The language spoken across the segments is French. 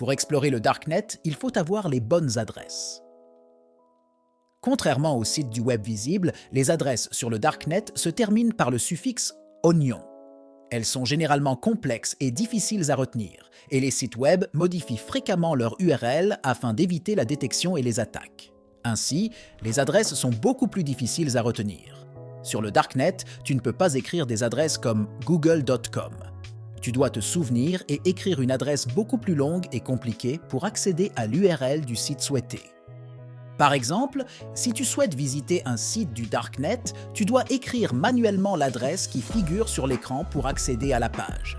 Pour explorer le Darknet, il faut avoir les bonnes adresses. Contrairement aux sites du web visibles, les adresses sur le Darknet se terminent par le suffixe onion. Elles sont généralement complexes et difficiles à retenir, et les sites web modifient fréquemment leur URL afin d'éviter la détection et les attaques. Ainsi, les adresses sont beaucoup plus difficiles à retenir. Sur le Darknet, tu ne peux pas écrire des adresses comme google.com. Tu dois te souvenir et écrire une adresse beaucoup plus longue et compliquée pour accéder à l'URL du site souhaité. Par exemple, si tu souhaites visiter un site du Darknet, tu dois écrire manuellement l'adresse qui figure sur l'écran pour accéder à la page.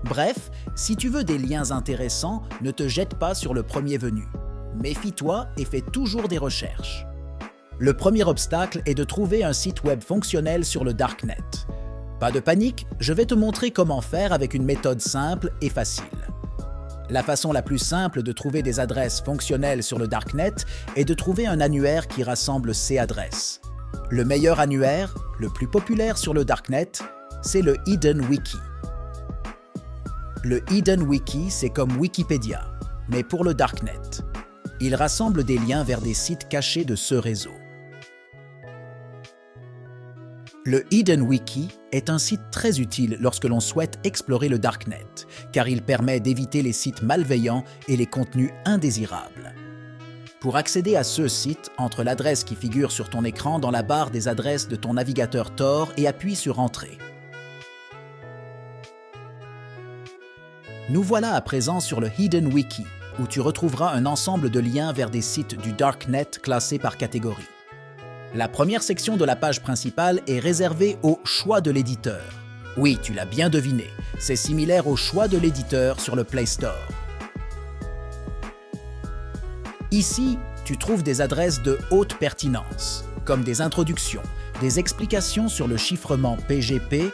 Bref, si tu veux des liens intéressants, ne te jette pas sur le premier venu. Méfie-toi et fais toujours des recherches. Le premier obstacle est de trouver un site web fonctionnel sur le Darknet. Pas de panique, je vais te montrer comment faire avec une méthode simple et facile. La façon la plus simple de trouver des adresses fonctionnelles sur le Darknet est de trouver un annuaire qui rassemble ces adresses. Le meilleur annuaire, le plus populaire sur le Darknet, c'est le Hidden Wiki. Le Hidden Wiki, c'est comme Wikipédia, mais pour le Darknet. Il rassemble des liens vers des sites cachés de ce réseau. Le Hidden Wiki est un site très utile lorsque l'on souhaite explorer le Darknet, car il permet d'éviter les sites malveillants et les contenus indésirables. Pour accéder à ce site, entre l'adresse qui figure sur ton écran dans la barre des adresses de ton navigateur Tor et appuie sur Entrée. Nous voilà à présent sur le Hidden Wiki, où tu retrouveras un ensemble de liens vers des sites du Darknet classés par catégorie. La première section de la page principale est réservée au choix de l'éditeur. Oui, tu l'as bien deviné, c'est similaire au choix de l'éditeur sur le Play Store. Ici, tu trouves des adresses de haute pertinence, comme des introductions, des explications sur le chiffrement PGP,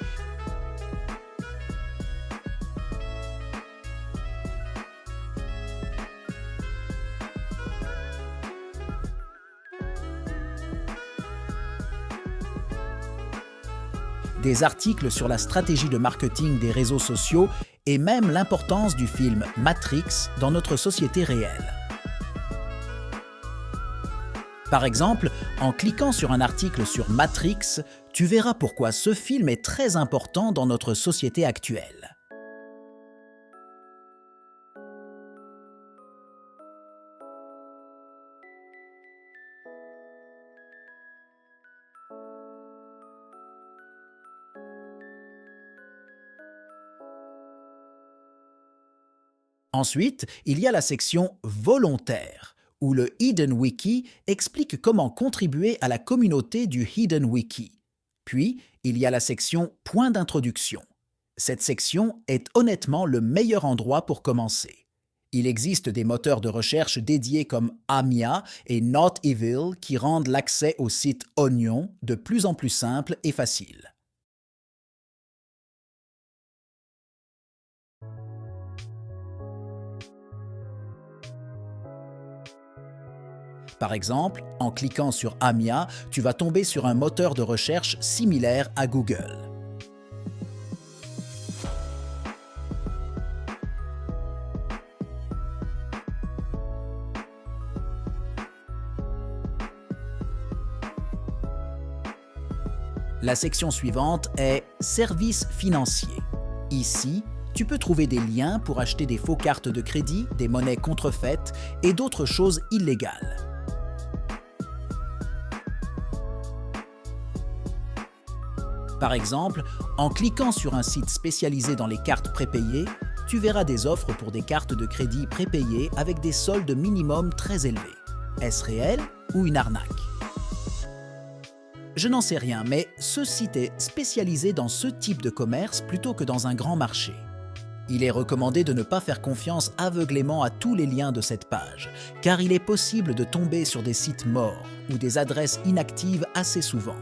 des articles sur la stratégie de marketing des réseaux sociaux et même l'importance du film Matrix dans notre société réelle. Par exemple, en cliquant sur un article sur Matrix, tu verras pourquoi ce film est très important dans notre société actuelle. Ensuite, il y a la section « Volontaire » où le Hidden Wiki explique comment contribuer à la communauté du Hidden Wiki. Puis, il y a la section « Point d'introduction ». Cette section est honnêtement le meilleur endroit pour commencer. Il existe des moteurs de recherche dédiés comme Amia et Not Evil qui rendent l'accès au site Onion de plus en plus simple et facile. Par exemple, en cliquant sur Amia, tu vas tomber sur un moteur de recherche similaire à Google. La section suivante est « Services financiers ». Ici, tu peux trouver des liens pour acheter des faux cartes de crédit, des monnaies contrefaites et d'autres choses illégales. Par exemple, en cliquant sur un site spécialisé dans les cartes prépayées, tu verras des offres pour des cartes de crédit prépayées avec des soldes minimum très élevés. Est-ce réel ou une arnaque? Je n'en sais rien, mais ce site est spécialisé dans ce type de commerce plutôt que dans un grand marché. Il est recommandé de ne pas faire confiance aveuglément à tous les liens de cette page, car il est possible de tomber sur des sites morts ou des adresses inactives assez souvent.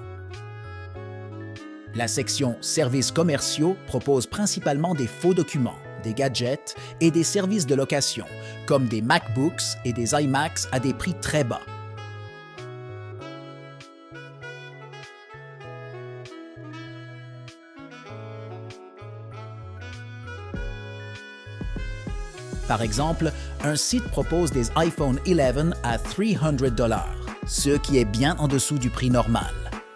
La section « Services commerciaux » propose principalement des faux documents, des gadgets et des services de location, comme des MacBooks et des iMacs à des prix très bas. Par exemple, un site propose des iPhone 11 à $300, ce qui est bien en dessous du prix normal.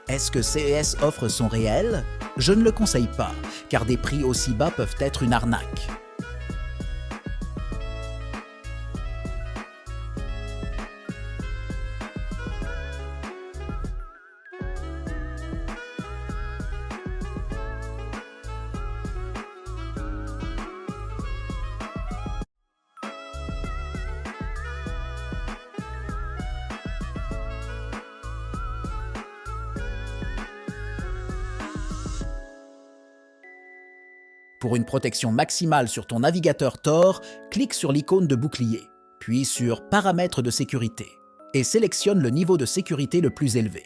Est-ce que CES offre sont réels? Je ne le conseille pas, car des prix aussi bas peuvent être une arnaque. Pour une protection maximale sur ton navigateur Tor, clique sur l'icône de bouclier, puis sur Paramètres de sécurité, et sélectionne le niveau de sécurité le plus élevé.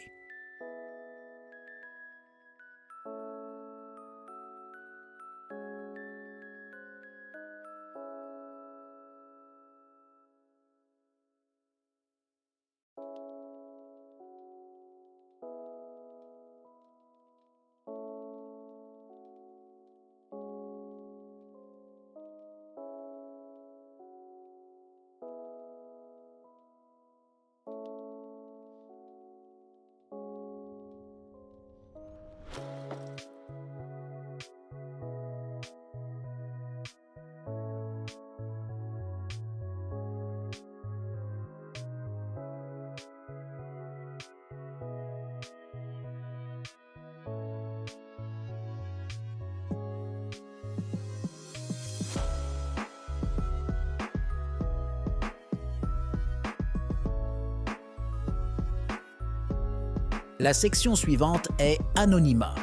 La section suivante est Anonymat,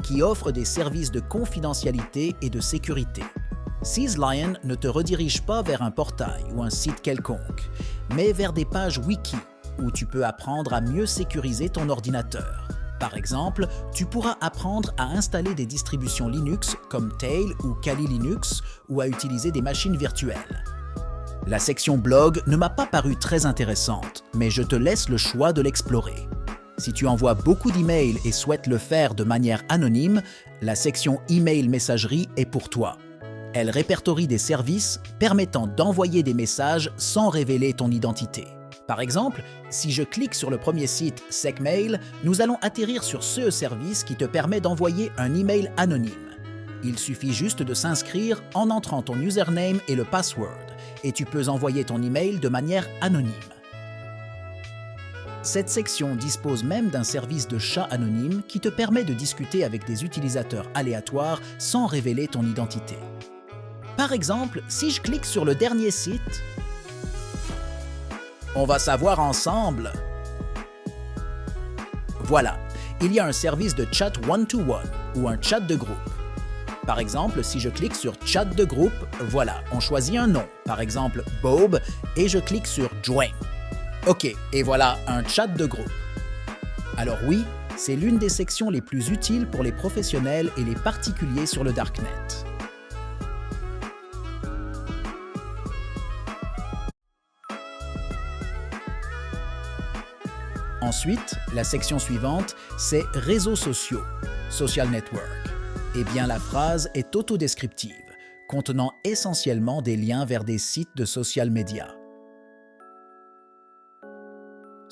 qui offre des services de confidentialité et de sécurité. SeaSlion ne te redirige pas vers un portail ou un site quelconque, mais vers des pages wiki où tu peux apprendre à mieux sécuriser ton ordinateur. Par exemple, tu pourras apprendre à installer des distributions Linux comme Tail ou Kali Linux ou à utiliser des machines virtuelles. La section blog ne m'a pas paru très intéressante, mais je te laisse le choix de l'explorer. Si tu envoies beaucoup d'emails et souhaites le faire de manière anonyme, la section Email Messagerie est pour toi. Elle répertorie des services permettant d'envoyer des messages sans révéler ton identité. Par exemple, si je clique sur le premier site SecMail, nous allons atterrir sur ce service qui te permet d'envoyer un email anonyme. Il suffit juste de s'inscrire en entrant ton username et le password, et tu peux envoyer ton email de manière anonyme. Cette section dispose même d'un service de chat anonyme qui te permet de discuter avec des utilisateurs aléatoires sans révéler ton identité. Par exemple, si je clique sur le dernier site, on va savoir ensemble. Voilà, il y a un service de chat one-to-one ou un chat de groupe. Par exemple, si je clique sur chat de groupe, voilà, on choisit un nom, par exemple Bob, et je clique sur Join. Ok, et voilà un chat de groupe. Alors oui, c'est l'une des sections les plus utiles pour les professionnels et les particuliers sur le Darknet. Ensuite, la section suivante, c'est Réseaux sociaux, Social Network. Eh bien, la phrase est autodescriptive, contenant essentiellement des liens vers des sites de social media.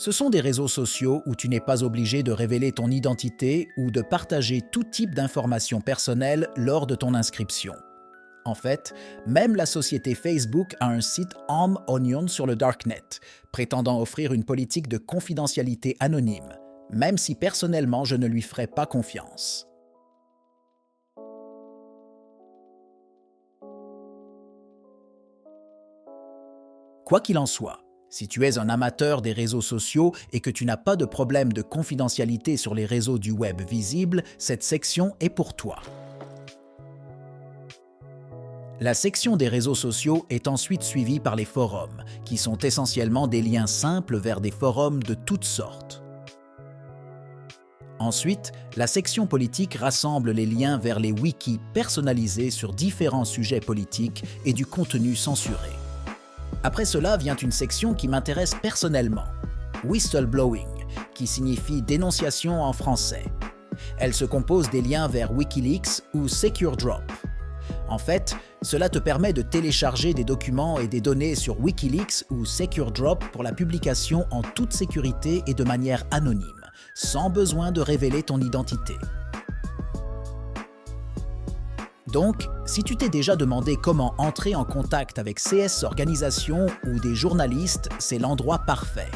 Ce sont des réseaux sociaux où tu n'es pas obligé de révéler ton identité ou de partager tout type d'informations personnelles lors de ton inscription. En fait, même la société Facebook a un site Arm Onion sur le Darknet, prétendant offrir une politique de confidentialité anonyme, même si personnellement je ne lui ferais pas confiance. Quoi qu'il en soit, si tu es un amateur des réseaux sociaux et que tu n'as pas de problème de confidentialité sur les réseaux du web visibles, cette section est pour toi. La section des réseaux sociaux est ensuite suivie par les forums, qui sont essentiellement des liens simples vers des forums de toutes sortes. Ensuite, la section politique rassemble les liens vers les wikis personnalisés sur différents sujets politiques et du contenu censuré. Après cela vient une section qui m'intéresse personnellement, Whistleblowing, qui signifie dénonciation en français. Elle se compose des liens vers Wikileaks ou SecureDrop. En fait, cela te permet de télécharger des documents et des données sur Wikileaks ou SecureDrop pour la publication en toute sécurité et de manière anonyme, sans besoin de révéler ton identité. Donc, si tu t'es déjà demandé comment entrer en contact avec CS Organisations ou des journalistes, c'est l'endroit parfait.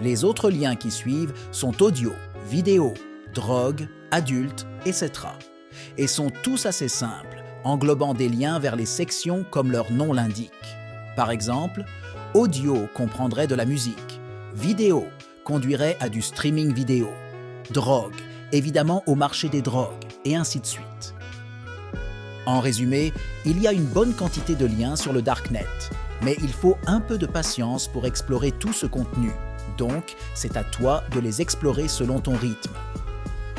Les autres liens qui suivent sont audio, vidéo, drogue, adultes, etc. et sont tous assez simples, englobant des liens vers les sections comme leur nom l'indique. Par exemple, audio comprendrait de la musique, vidéo conduirait à du streaming vidéo, drogue, évidemment au marché des drogues, et ainsi de suite. En résumé, il y a une bonne quantité de liens sur le Darknet, mais il faut un peu de patience pour explorer tout ce contenu. Donc, c'est à toi de les explorer selon ton rythme.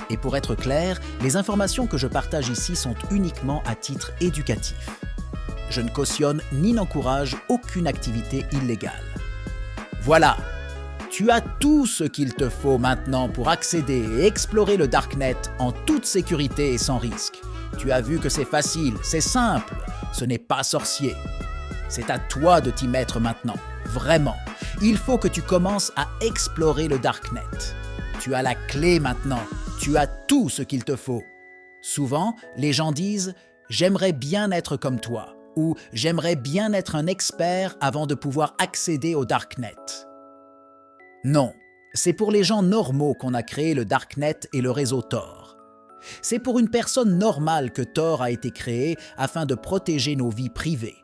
Et pour être clair, les informations que je partage ici sont uniquement à titre éducatif. Je ne cautionne ni n'encourage aucune activité illégale. Voilà, tu as tout ce qu'il te faut maintenant pour accéder et explorer le Darknet en toute sécurité et sans risque. Tu as vu que c'est facile, c'est simple, ce n'est pas sorcier. C'est à toi de t'y mettre maintenant, vraiment. Il faut que tu commences à explorer le Darknet. Tu as la clé maintenant, tu as tout ce qu'il te faut. Souvent, les gens disent « j'aimerais bien être comme toi » ou « j'aimerais bien être un expert avant de pouvoir accéder au Darknet ». Non, c'est pour les gens normaux qu'on a créé le Darknet et le réseau Tor. C'est pour une personne normale que Tor a été créé afin de protéger nos vies privées,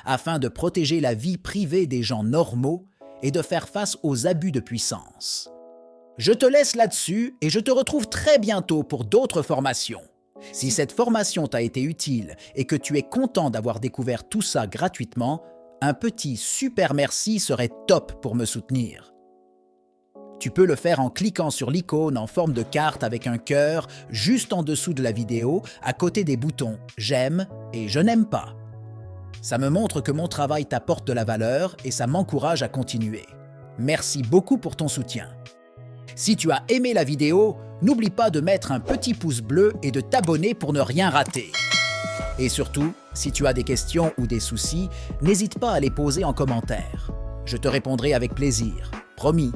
afin de protéger la vie privée des gens normaux et de faire face aux abus de puissance. Je te laisse là-dessus et je te retrouve très bientôt pour d'autres formations. Si cette formation t'a été utile et que tu es content d'avoir découvert tout ça gratuitement, un petit super merci serait top pour me soutenir. Tu peux le faire en cliquant sur l'icône en forme de carte avec un cœur juste en dessous de la vidéo, à côté des boutons « J'aime » et « Je n'aime pas ». Ça me montre que mon travail t'apporte de la valeur et ça m'encourage à continuer. Merci beaucoup pour ton soutien. Si tu as aimé la vidéo, n'oublie pas de mettre un petit pouce bleu et de t'abonner pour ne rien rater. Et surtout, si tu as des questions ou des soucis, n'hésite pas à les poser en commentaire. Je te répondrai avec plaisir, promis.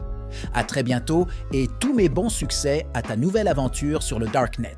À très bientôt et tous mes bons succès à ta nouvelle aventure sur le Darknet.